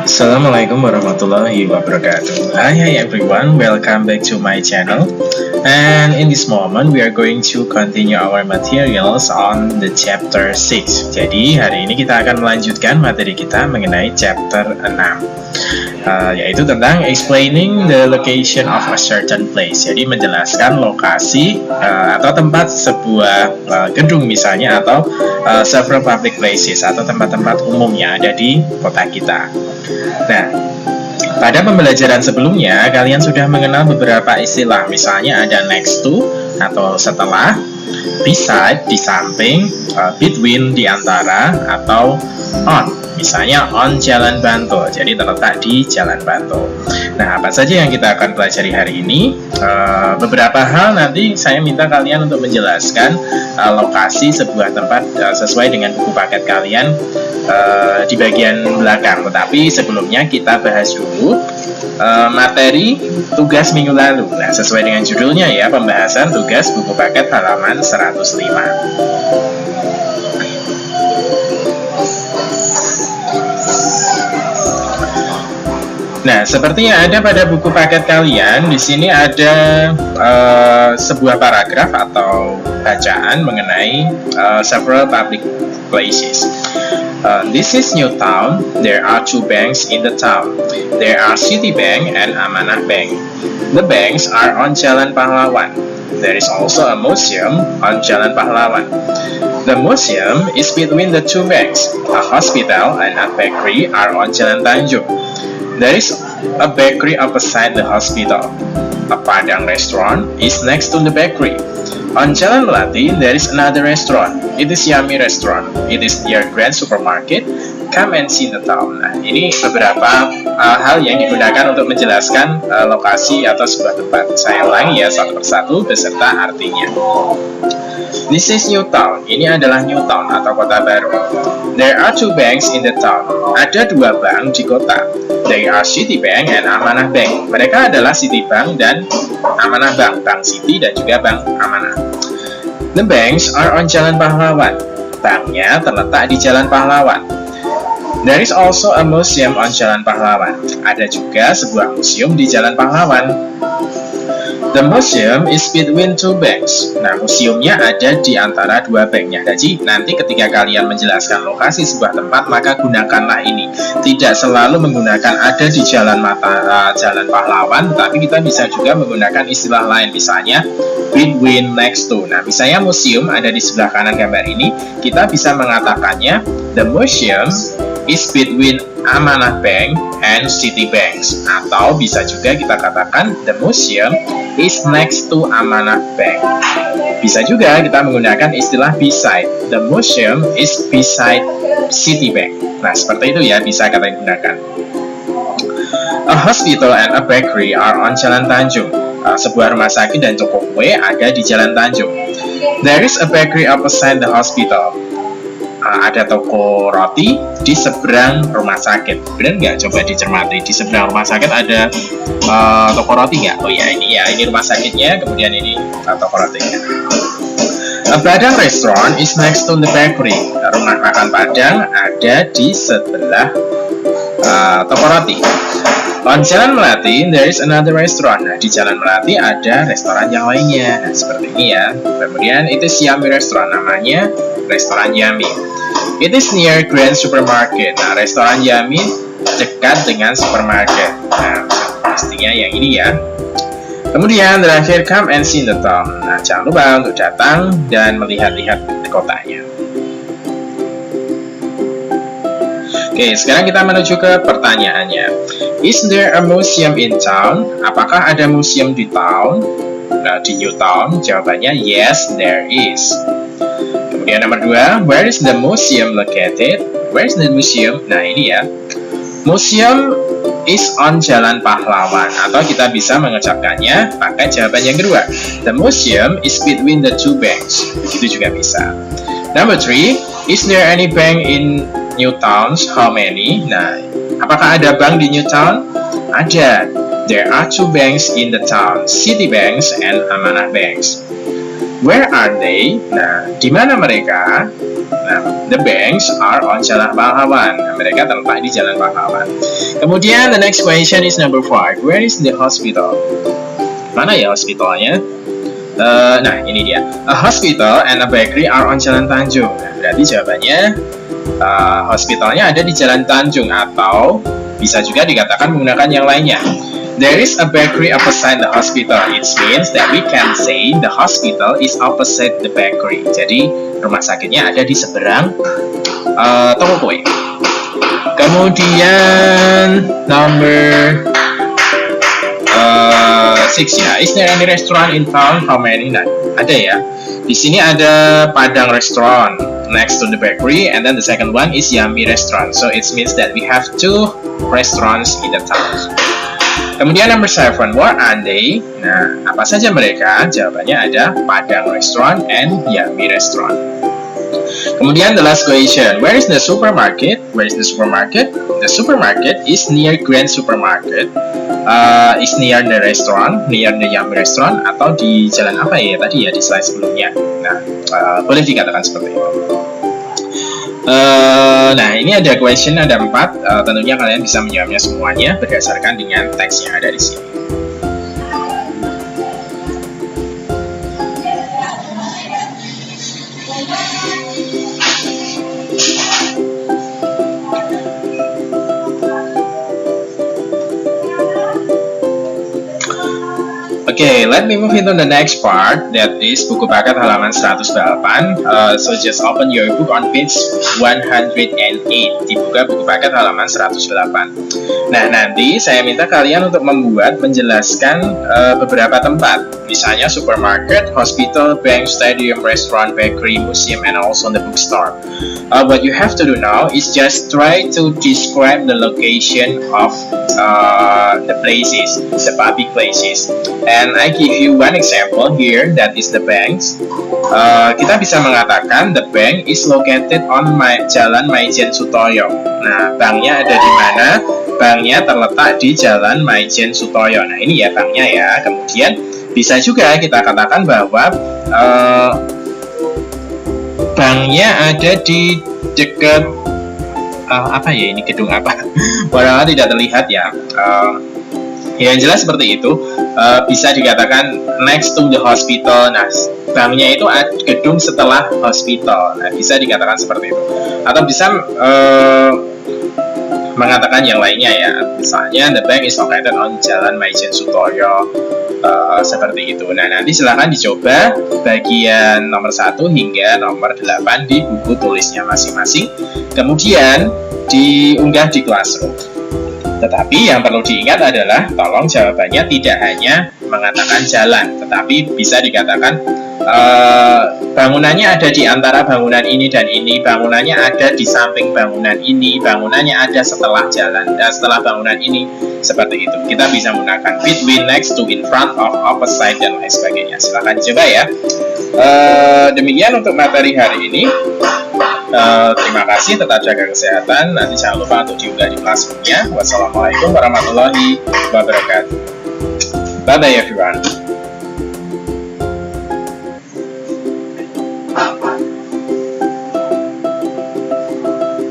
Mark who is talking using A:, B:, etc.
A: Assalamualaikum warahmatullahi wabarakatuh. Hi everyone, welcome back to my channel. And in this moment we are going to continue our materials on the chapter 6. Jadi hari ini kita akan melanjutkan materi kita mengenai chapter 6, yaitu tentang explaining the location of a certain place. Jadi menjelaskan lokasi atau tempat sebuah gedung misalnya, atau several public places atau tempat-tempat umum yang ada di kota kita. Nah, pada pembelajaran sebelumnya kalian sudah mengenal beberapa istilah, misalnya ada next to atau setelah, beside di samping, between di antara, atau on, misalnya on Jalan Bantul, jadi terletak di Jalan Bantul. Nah, apa saja yang kita akan pelajari hari ini? Beberapa hal nanti saya minta kalian untuk menjelaskan lokasi sebuah tempat sesuai dengan buku paket kalian di bagian belakang. Tetapi sebelumnya kita bahas dulu materi tugas minggu lalu. Nah, sesuai dengan judulnya ya, pembahasan tugas buku paket halaman 105. Nah, seperti yang ada pada buku paket kalian, di sini ada sebuah paragraf atau bacaan mengenai several public places. This is New Town. There are two banks in the town. There are Citibank and Amanah Bank. The banks are on Jalan Pahlawan. There is also a museum on Jalan Pahlawan. The museum is between the two banks. A hospital and a bakery are on Jalan Tanjung. There is a bakery opposite the hospital. A Padang restaurant is next to the bakery. On Jalan Melati, there is another restaurant. It is Yummy Restaurant. It is near Grand Supermarket. Come and see the town. Nah, ini beberapa hal yang digunakan untuk menjelaskan lokasi atau sebuah tempat. Saya ulangi ya satu persatu beserta artinya. This is New Town. Ini adalah New Town atau kota baru. There are two banks in the town. Ada dua bank di kota. They are Citibank and Amanah Bank. Mereka adalah Citibank dan Amanah Bank. Bank Citi dan juga Bank Amanah. The banks are on Jalan Pahlawan. Banknya terletak di Jalan Pahlawan. There is also a museum on Jalan Pahlawan. Ada juga sebuah museum di Jalan Pahlawan. The museum is between two banks. Nah, museumnya ada di antara dua banknya. Jadi, nanti ketika kalian menjelaskan lokasi sebuah tempat, maka gunakanlah ini. Tidak selalu menggunakan ada di Jalan Pahlawan, tapi kita bisa juga menggunakan istilah lain, misalnya between, next to. Nah, misalnya museum ada di sebelah kanan gambar ini, kita bisa mengatakannya the museum is between Amanah Bank and Citibank. Atau bisa juga kita katakan the museum is next to Amanah Bank. Bisa juga kita menggunakan istilah beside. The museum is beside Citibank. Nah, seperti itu ya, bisa kita gunakan. A hospital and a bakery are on Jalan Tanjung. Sebuah rumah sakit dan toko kue ada di Jalan Tanjung. There is a bakery opposite the hospital. Ada toko roti di seberang rumah sakit. Benar nggak? Coba dicermati. Di seberang rumah sakit ada toko roti nggak? Oh ya, ini rumah sakitnya, kemudian ini toko rotinya. A Padang restaurant is next to the bakery. Rumah makan Padang ada di sebelah toko roti. On Jalan Melati, there is another restaurant. Nah, di Jalan Melati ada restoran yang lainnya. Nah, seperti ini ya. Kemudian itu Yummy Restaurant, namanya restoran Yummy. It is near Grand Supermarket. Nah, restoran Yummy dekat dengan supermarket. Nah, pastinya yang ini ya. Kemudian terakhir, come and see the town. Nah, jangan lupa untuk datang dan melihat-lihat kotanya. Oke, sekarang kita menuju ke pertanyaannya. Is there a museum in town? Apakah ada museum di town? Nah, di New Town, jawabannya yes, there is. Kemudian nomor 2, where is the museum located? Where is the museum? Nah, ini ya. Museum is on Jalan Pahlawan. Atau kita bisa mengucapkannya pakai jawaban yang kedua. The museum is between the two banks. Begitu juga bisa. Number 3, is there any bank in New Towns? How many? Nah, apakah ada bank di New Town? Ada. There are two banks in the town, Citibank and Amanah Bank. Where are they? Nah, di mana mereka? Nah, the banks are on Jalan Pahlawan. Nah, mereka terletak di Jalan Pahlawan. Kemudian the next question is number 5. Where is the hospital? Mana ya hospitalnya? Nah, ini dia. A hospital and a bakery are on Jalan Tanjung. Nah, berarti jawabannya hospitalnya ada di Jalan Tanjung, atau bisa juga dikatakan menggunakan yang lainnya. There is a bakery opposite the hospital. It means that we can say the hospital is opposite the bakery. Jadi rumah sakitnya ada di seberang toko kue. Kemudian number 6 ya. Is there any restaurant in town? How many? Nah, ada ya. Di sini ada Padang Restaurant next to the bakery, and then the second one is Yummy Restaurant. So it means that we have 2 restaurants in the town. Kemudian number 7, what are they? Nah, apa saja mereka? Jawabannya ada Padang Restaurant and Yummy Restaurant. Kemudian the last question, where is the supermarket? Where is the supermarket? The supermarket is near Grand Supermarket. Is near the restaurant, near the Yummy Restaurant, atau di jalan apa ya tadi ya di slide sebelumnya. Nah, boleh dikatakan seperti itu. Nah, ini ada question, ada 4. Tentunya kalian bisa menjawabnya semuanya berdasarkan dengan teks yang ada di sini. Okay, let me move into the next part, that is buku paket halaman 108. So just open your book on page 108. Dibuka buku paket halaman 108. Nah, nanti saya minta kalian untuk menjelaskan beberapa tempat. Misalnya supermarket, hospital, bank, stadium, restaurant, bakery, museum, and also the bookstore. What you have to do now is just try to describe the location of the places, the public places. And I give you one example here, that is the banks. Kita bisa mengatakan the bank is located on Jalan Maijen Sutoyo. Nah, banknya ada di mana? Banknya terletak di Jalan Maijen Sutoyo. Nah, ini ya banknya ya. Kemudian bisa juga kita katakan bahwa banknya ada di dekat apa ya, ini gedung apa? Padahal tidak terlihat ya. Yang jelas seperti itu. Bisa dikatakan next to the hospital. Nah, banknya itu gedung setelah hospital. Nah, bisa dikatakan seperti itu. Atau bisa mengatakan yang lainnya ya. Misalnya the bank is located on Jalan Maijen Sutoyo. Seperti itu. Nah, nanti silahkan dicoba bagian nomor 1 hingga nomor 8 di buku tulisnya masing-masing. Kemudian diunggah di Classroom. Tetapi yang perlu diingat adalah tolong jawabannya tidak hanya mengatakan jalan, tetapi bisa dikatakan bangunannya ada di antara bangunan ini dan ini, bangunannya ada di samping bangunan ini, bangunannya ada setelah jalan, dan setelah bangunan ini, seperti itu. Kita bisa menggunakan between, next to, in front of, opposite, dan lain sebagainya. Silahkan coba ya. Demikian untuk materi hari ini. Terima kasih, tetap jaga kesehatan. Nanti jangan lupa untuk diunggah di Classroom-nya. Wassalamualaikum warahmatullahi wabarakatuh. Bye bye everyone.